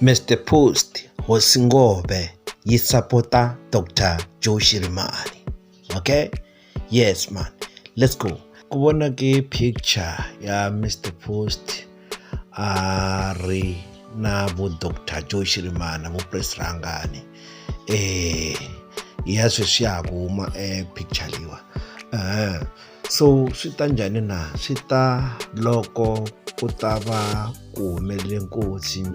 Mr. Post Hosingobe yi supporta Dr. Joe Shirimani. Okay? Yes man. Let's go. Ku vona ke picture ya Mr. Post na vo Dr. Joe Shirimani vo press rangani. Ya sweswi ya huma picture liwa. So swi ta njhani na swi ta loko ku ta va ku humelele nkosi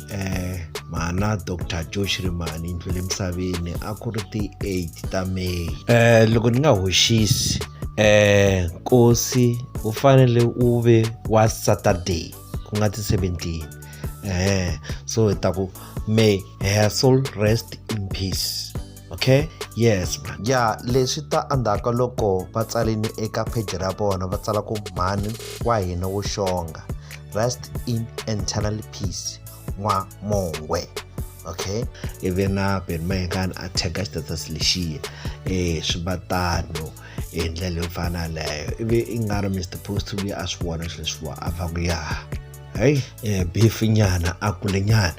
mana Dr. Joe Shirimani ndlule emisaveni a ku ri ti 8 ta May. Loko ni nga hoxisi nkosi u fanele u ve wa Saturday ku nga ti 17. So hi ta ku may her soul rest in peace. Okay? Yes man. Yeah, leswi ta andaka loko va tsalini eka page ra vona va tsala ku mhani wa hina wo xonga, rest in eternal peace n'wa Mongwe. Okay? Ivi na Ben Mayengani a tag status lexiya swi va tano hi ndlela yo fana leyo ivi i nga ri Mr. Post loyi a swi vona leswiwa a va ku ya hayi beef nyana a kulenyana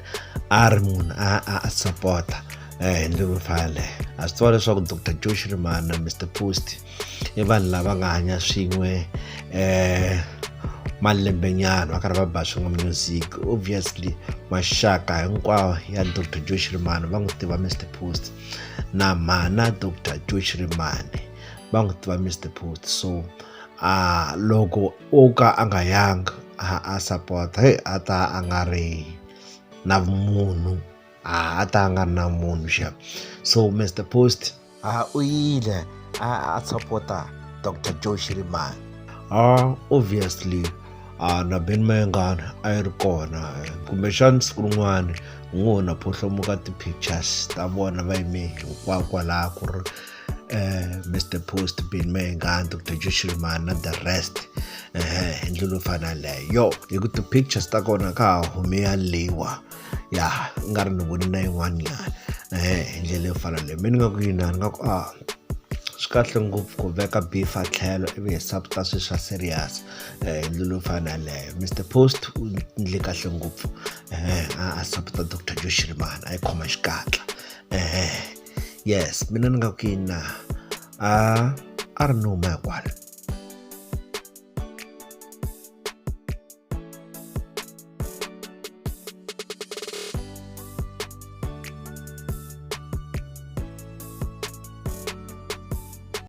a ri munhu a supporta hi ndlela yo fana leyo a swi tiva leswaku Dr. Joe Shirimani na Mr. Post i vanhu lava nga hanya swin'we malembenyana va karhi va ba swin'we music. Obviously maxaka hinkwawo ya Dr. Joe Shirimani va n'wi tiva Mr. Post na mana Dr. Joe Shirimani va n'wi tiva Mr. Post. So loko o ka a nga yanga a support a ta a nga ri na vumunhu a ta a nga ri na munhu xa. So Mr. Post u yile a supporta Dr. Joe Shirimani. Obviously na Ben Mayengani a yi ri kona kumbexani siku rin'wana n'wi na phohlomuka ti-pictures ta vona va yime kwalaho ku ri Mr. Post, Ben Mayengani, Dr. Joe Shirimani na the rest hi ndlela yo fana leyo hi ku ti-pictures ta kona ka ha hume yaliwa ya nga ri ni voni na yin'wanyana hi ndlela yo fana leyo. Mi ni nga ku yina ni nga ku swi kahle ngopfu ku veka beef a tlhelo ivi hi support swilo swa serious hi ndlela yo fana leyo. Mr. Post u ndle kahle ngopfu a support Dr. Joe Shirimani a yi khoma xikatla. Yes mina ni nga ku yina a ri no huma hikwalaho.